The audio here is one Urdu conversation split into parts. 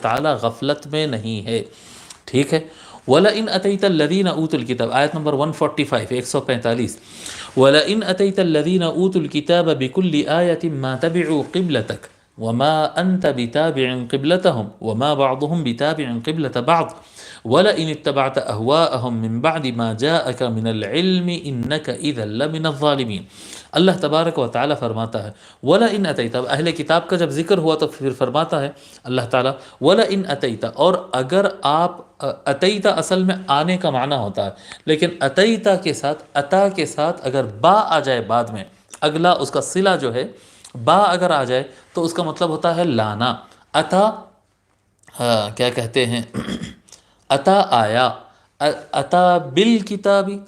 تعالیٰ غفلت میں نہیں ہے، ٹھیک ہے۔ وَلَئِنْ أَتَيْتَ الَّذِينَ أُوتُوا الْكِتَابَ، آیت نمبر 145 145، وَلَئِنْ أَتَيْتَ الَّذِينَ أُوتُوا الْكِتَابَ بِكُلِّ آيَةٍ مَا تَبِعُوا قِبْلَتَكَ وَمَا أَنْتَ بِتَابِعٍ قِبْلَتَهُمْ وَمَا بَعْضُهُمْ بِتَابِعٍ قِبْلَةَ بَعْضٍ وَلَئِنِ اتَّبَعْتَ أَهْوَاءَهُمْ مِنْ بَعْدِ مَا جَاءَكَ مِنَ الْعِلْمِ إِنَّكَ إِذًا لَمِنَ الظَّالِمِينَ۔ اللہ تبارک و تعالیٰ فرماتا ہے وَلَئِنْ أَتَيْتَ، اب اہل کتاب کا جب ذکر ہوا تو پھر فرماتا ہے اللہ تعالیٰ وَلَئِنْ أَتَيْتَ، اور اگر آپ، اتیتا اصل میں آنے کا معنی ہوتا ہے، لیکن اتیتا کے ساتھ، اتا کے ساتھ اگر با آ جائے بعد میں، اگلا اس کا صلہ جو ہے با اگر آ جائے تو اس کا مطلب ہوتا ہے لانا۔ اتا کیا کہتے ہیں، اتا آیا، اتا بالکتابی،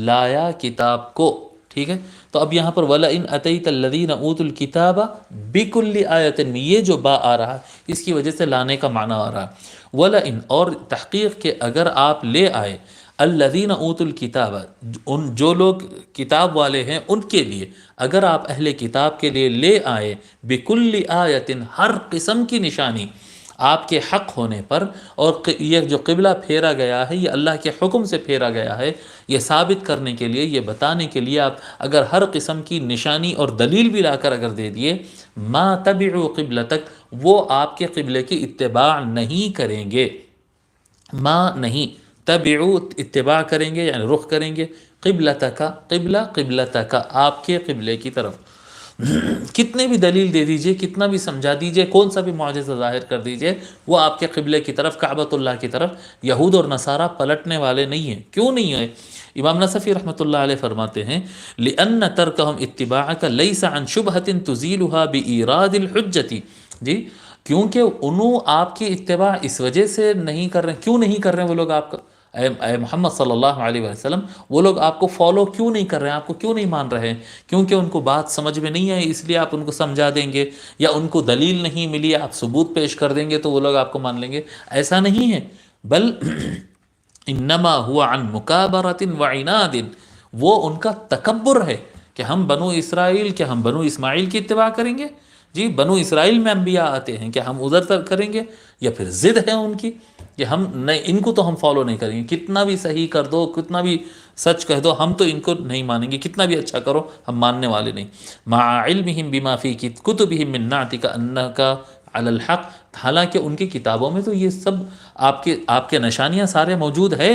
لایا کتاب کو، ٹھیک ہے۔ تو اب یہاں پر وَلَئِنْ أَتَيْتَ الَّذِينَ أُوتُوا الْكِتَابَ بِكُلِّ آیَةٍ میں یہ جو با آ رہا ہے اس کی وجہ سے لانے کا معنی آ رہا ہے۔ وَلَئِنْ، اور تحقیق کہ اگر آپ لے آئے، الَّذِينَ أُوتُوا الْكِتَابَ، ان جو لوگ کتاب والے ہیں ان کے لیے، اگر آپ اہل کتاب کے لیے لے آئے بِكُلِّ آیَةٍ، ہر قسم کی نشانی آپ کے حق ہونے پر، اور یہ جو قبلہ پھیرا گیا ہے یہ اللہ کے حکم سے پھیرا گیا ہے، یہ ثابت کرنے کے لیے، یہ بتانے کے لیے آپ اگر ہر قسم کی نشانی اور دلیل بھی لا کر اگر دے دیے، ما تبعوا قبلتک، وہ آپ کے قبلے کی اتباع نہیں کریں گے، ما نہیں، تبعوا اتباع کریں گے یعنی رخ کریں گے، قبلتک، قبلہ قبلتک، آپ کے قبلے کی طرف، کتنے بھی دلیل دے دیجئے، کتنا بھی سمجھا دیجئے، کون سا بھی معجزہ ظاہر کر دیجئے، وہ آپ کے قبلے کی طرف، کعبۃ اللہ کی طرف یہود اور نصارہ پلٹنے والے نہیں ہیں۔ کیوں نہیں ہیں؟ امام نصفی رحمۃ اللہ علیہ فرماتے ہیں لِأَنَّ تَرْكَهُمْ اتِّبَاعَكَ لَيْسَ عَنْ شُبْهَةٍ تُزِيلُهَا بِإِيرَادِ الْحُجَّةِ، جی، کیونکہ انہوں آپ کی اتباع اس وجہ سے نہیں کر رہے، کیوں نہیں کر رہے ہیں وہ لوگ آپ کا، اے محمد صلی اللہ علیہ وسلم، وہ لوگ آپ کو فالو کیوں نہیں کر رہے ہیں، آپ کو کیوں نہیں مان رہے ہیں؟ کیونکہ ان کو بات سمجھ میں نہیں آئی، اس لیے آپ ان کو سمجھا دیں گے، یا ان کو دلیل نہیں ملی، آپ ثبوت پیش کر دیں گے تو وہ لوگ آپ کو مان لیں گے؟ ایسا نہیں ہے، بل انما ہوا عن مکابرۃ وعناد، وہ ان کا تکبر ہے کہ ہم بنو اسرائیل، کہ ہم بنو اسماعیل کی اتباع کریں گے، جی، بنو اسرائیل میں انبیاء آتے ہیں کہ ہم ادھر تک کریں گے، یا پھر ضد ہے ان کی کہ ہم نہیں، ان کو تو ہم فالو نہیں کریں گے، کتنا بھی صحیح کر دو، کتنا بھی سچ کہہ دو، ہم تو ان کو نہیں مانیں گے، کتنا بھی اچھا کرو ہم ماننے والے نہیں۔ مع علمہم بما فی کتبہم من نعتک انک علی الحق، حالانکہ ان کی کتابوں میں تو یہ سب آپ کے نشانیاں سارے موجود ہے،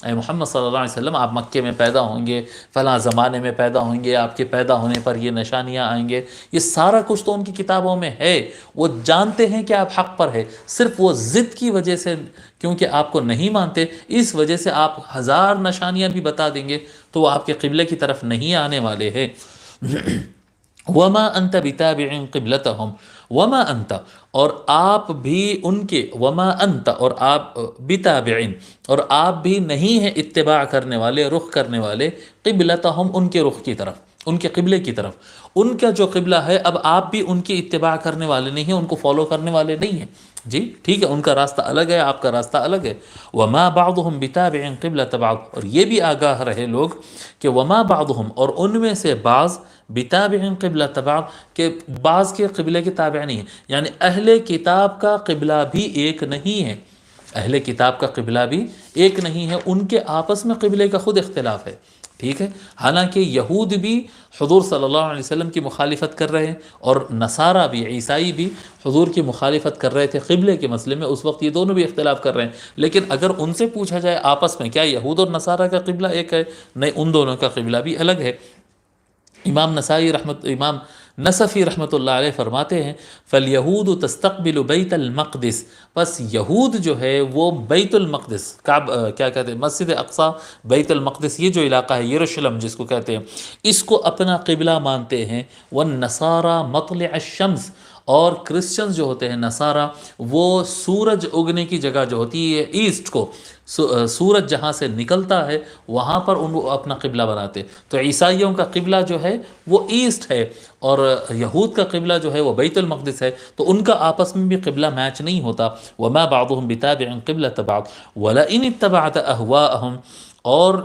اے محمد صلی اللہ علیہ وسلم، آپ مکے میں پیدا ہوں گے، فلاں زمانے میں پیدا ہوں گے، آپ کے پیدا ہونے پر یہ نشانیاں آئیں گے، یہ سارا کچھ تو ان کی کتابوں میں ہے، وہ جانتے ہیں کہ آپ حق پر ہے، صرف وہ ضد کی وجہ سے، کیونکہ آپ کو نہیں مانتے، اس وجہ سے آپ ہزار نشانیاں بھی بتا دیں گے تو وہ آپ کے قبلے کی طرف نہیں آنے والے ہیں۔ وما انت بتابع قبلتهم وما انت، اور آپ بھی ان کے، وما انت، اور آپ بتابع، اور آپ بھی نہیں ہیں اتباع کرنے والے، رخ کرنے والے، قبلتهم، ان کے رخ کی طرف، ان کے قبلے کی طرف، ان کا جو قبلہ ہے اب آپ بھی ان کی اتباع کرنے والے نہیں ہیں، ان کو فالو کرنے والے نہیں ہیں، جی، ٹھیک ہے، ان کا راستہ الگ ہے، آپ کا راستہ الگ ہے۔ وما بعضهم بتابع قبلة بعض، اور یہ بھی آگاہ رہے لوگ کہ وما بعضهم، اور ان میں سے بعض، بتابع قبلة بعض، کہ بعض کے قبلے کے تابع نہیں ہے، یعنی اہل کتاب کا قبلہ بھی ایک نہیں ہے، اہل کتاب کا قبلہ بھی ایک نہیں ہے، ان کے آپس میں قبلے کا خود اختلاف ہے، ٹھیک ہے۔ حالانکہ یہود بھی حضور صلی اللہ علیہ وسلم کی مخالفت کر رہے ہیں، اور نصارہ بھی، عیسائی بھی حضور کی مخالفت کر رہے تھے قبلے کے مسئلے میں، اس وقت یہ دونوں بھی اختلاف کر رہے ہیں، لیکن اگر ان سے پوچھا جائے آپس میں کیا یہود اور نصارہ کا قبلہ ایک ہے، نہیں، ان دونوں کا قبلہ بھی الگ ہے۔ امام نصفی رحمۃ اللہ علیہ فرماتے ہیں فَالْيَهُودُ تَسْتَقْبِلُ بَيْتَ الْمَقْدِسِ، بس یہود جو ہے وہ بیت المقدس، کیا کہتے ہیں، مسجد اقصی، بیت المقدس، یہ جو علاقہ ہے یروشلم جس کو کہتے ہیں، اس کو اپنا قبلہ مانتے ہیں۔ وَالنَّصَارَى مَطْلِعَ الشَّمْسِ، اور کرسچنز جو ہوتے ہیں نصارہ، وہ سورج اگنے کی جگہ جو ہوتی ہے ایسٹ کو، سورج جہاں سے نکلتا ہے وہاں پر ان کو اپنا قبلہ بناتے، تو عیسائیوں کا قبلہ جو ہے وہ ایسٹ ہے، اور یہود کا قبلہ جو ہے وہ بیت المقدس ہے، تو ان کا آپس میں بھی قبلہ میچ نہیں ہوتا۔ وما بعضهم بتابع قبلة بعض ولئن اتبعت اهواءهم، اور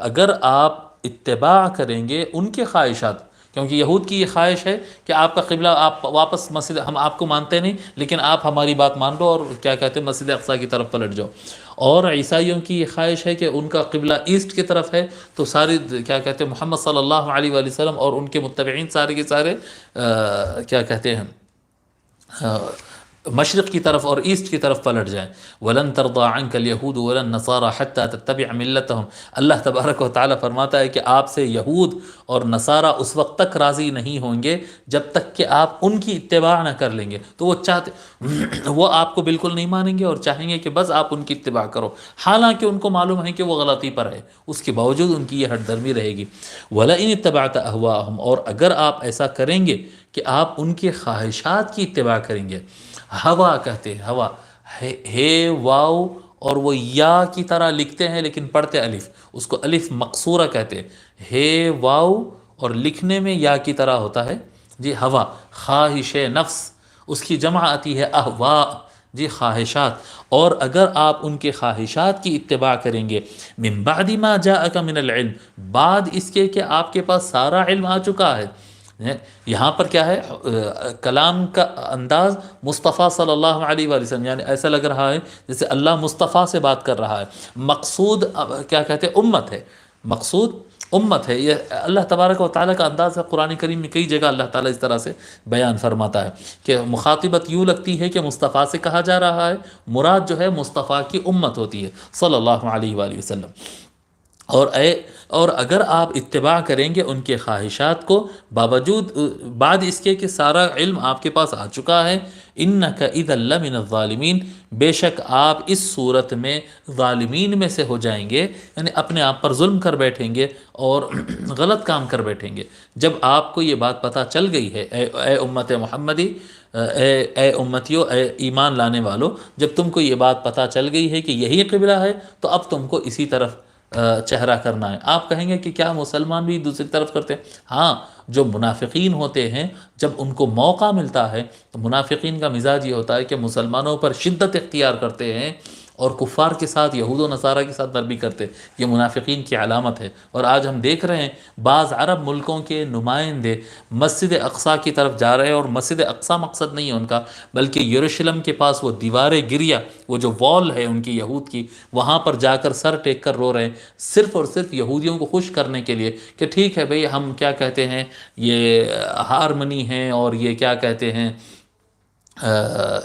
اگر آپ اتباع کریں گے ان کے خواہشات، کیونکہ یہود کی یہ خواہش ہے کہ آپ کا قبلہ آپ واپس مسجد، ہم آپ کو مانتے نہیں لیکن آپ ہماری بات مان لو اور کیا کہتے ہیں مسجد اقصیٰ کی طرف پلٹ جاؤ. اور عیسائیوں کی یہ خواہش ہے کہ ان کا قبلہ ایسٹ کی طرف ہے، تو ساری کیا کہتے ہیں محمد صلی اللہ علیہ وآلہ وسلم اور ان کے متبعین سارے کے سارے کیا کہتے ہیں مشرق کی طرف اور ایسٹ کی طرف پلٹ جائیں. وَلَن تَرْضَىٰ عَنْكَ الْيَهُودُ وَلَا النَّصَارَىٰ حَتَّىٰ تَتَّبِعَ مِلَّتَهُمْ. اللہ تبارک و تعالیٰ فرماتا ہے کہ آپ سے یہود اور نصارہ اس وقت تک راضی نہیں ہوں گے جب تک کہ آپ ان کی اتباع نہ کر لیں گے. تو وہ آپ کو بالکل نہیں مانیں گے اور چاہیں گے کہ بس آپ ان کی اتباع کرو، حالانکہ ان کو معلوم ہے کہ وہ غلطی پر ہے، اس کے باوجود ان کی یہ ہٹ درمی رہے گی. وَلَئِنِ اتَّبَعْتَ أَهْوَاءَهُمْ، اور اگر آپ ایسا کریں گے کہ آپ ان کے خواہشات کی اتباع کریں گے. ہوا کہتے ہیں، ہوا ہے واو اور وہ یا کی طرح لکھتے ہیں لیکن پڑھتے الف، اس کو الف مقصورہ کہتے ہیں. ہے واو اور لکھنے میں یا کی طرح ہوتا ہے جی. ہوا خواہش نفس، اس کی جمع آتی ہے اہوا جی، خواہشات. اور اگر آپ ان کے خواہشات کی اتباع کریں گے من بعد ما جاءک من العلم، بعد اس کے کہ آپ کے پاس سارا علم آ چکا ہے. یہاں پر کیا ہے کلام کا انداز مصطفیٰ صلی اللہ علیہ وآلہ وسلم، یعنی ایسا لگ رہا ہے جیسے اللہ مصطفیٰ سے بات کر رہا ہے. مقصود کیا کہتے ہیں امت ہے، مقصود امت ہے. یہ اللہ تبارک و تعالیٰ کا انداز ہے. قرآن کریم میں کئی جگہ اللہ تعالیٰ اس طرح سے بیان فرماتا ہے کہ مخاطبت یوں لگتی ہے کہ مصطفیٰ سے کہا جا رہا ہے، مراد جو ہے مصطفیٰ کی امت ہوتی ہے صلی اللہ علیہ وآلہ وسلم. اور اگر آپ اتباع کریں گے ان کے خواہشات کو باوجود بعد اس کے کہ سارا علم آپ کے پاس آ چکا ہے، انک اذا لمن الظالمین، بے شک آپ اس صورت میں ظالمین میں سے ہو جائیں گے، یعنی اپنے آپ پر ظلم کر بیٹھیں گے اور غلط کام کر بیٹھیں گے. جب آپ کو یہ بات پتہ چل گئی ہے اے امت محمدی، اے امتیو، اے ایمان لانے والو، جب تم کو یہ بات پتہ چل گئی ہے کہ یہی قبلہ ہے تو اب تم کو اسی طرف چہرہ کرنا ہے. آپ کہیں گے کہ کیا مسلمان بھی دوسری طرف کرتے ہیں؟ ہاں، جو منافقین ہوتے ہیں جب ان کو موقع ملتا ہے تو منافقین کا مزاج یہ ہوتا ہے کہ مسلمانوں پر شدت اختیار کرتے ہیں اور کفار کے ساتھ، یہود و نصارہ کے ساتھ نرمی کرتے. یہ منافقین کی علامت ہے. اور آج ہم دیکھ رہے ہیں بعض عرب ملکوں کے نمائندے مسجد اقصیٰ کی طرف جا رہے ہیں، اور مسجد اقصیٰ مقصد نہیں ہے ان کا، بلکہ یروشلم کے پاس وہ دیوار گریہ، وہ جو وال ہے ان کی یہود کی، وہاں پر جا کر سر ٹیک کر رو رہے ہیں، صرف اور صرف یہودیوں کو خوش کرنے کے لیے کہ ٹھیک ہے بھئی، ہم کیا کہتے ہیں یہ ہارمنی ہے اور یہ کیا کہتے ہیں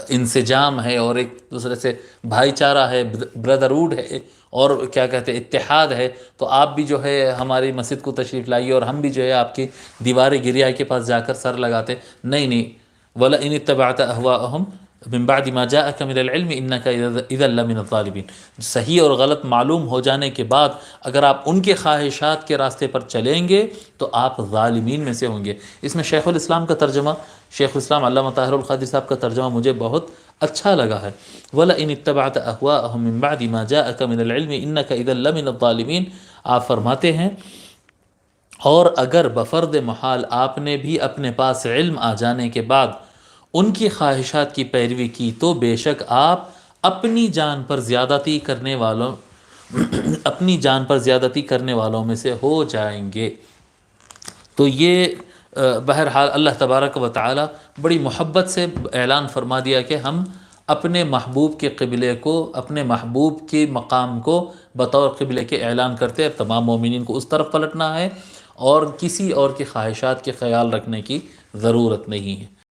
انسجام ہے اور ایک دوسرے سے بھائی چارہ ہے، بردرہوڈ ہے اور کیا کہتے ہیں اتحاد ہے، تو آپ بھی جو ہے ہماری مسجد کو تشریف لائیے اور ہم بھی جو ہے آپ کی دیوار گریہ کے پاس جا کر سر لگاتے. نہیں. وَلَئِنِ اتَّبَعْتَ أَهْوَاءَهُمْ من بعد ما جاءك من العلم انك اذا لمن الظالمين. صحیح اور غلط معلوم ہو جانے کے بعد اگر آپ ان کے خواہشات کے راستے پر چلیں گے تو آپ ظالمین میں سے ہوں گے. اس میں شیخ الاسلام کا ترجمہ، شیخ الاسلام علامہ طاہر القادری صاحب کا ترجمہ مجھے بہت اچھا لگا ہے. وَلَئِنِ اتَّبَعْتَ أَهْوَاءَهُمْ مِن بَعْدِ مَا جَاءَكَ مِنَ الْعِلْمِ إِنَّكَ إِذًا لَمِنَ الظَّالِمِينَ. آپ فرماتے ہیں اور اگر بفرض محال آپ نے بھی اپنے پاس علم آ جانے کے بعد ان کی خواہشات کی پیروی کی تو بے شک آپ اپنی جان پر زیادتی کرنے والوں میں سے ہو جائیں گے. تو یہ بہرحال اللہ تبارک و تعالی بڑی محبت سے اعلان فرما دیا کہ ہم اپنے محبوب کے قبلے کو، اپنے محبوب کے مقام کو بطور قبلے کے اعلان کرتے ہیں. تمام مومنین کو اس طرف پلٹنا ہے اور کسی اور کی خواہشات کے خیال رکھنے کی ضرورت نہیں ہے.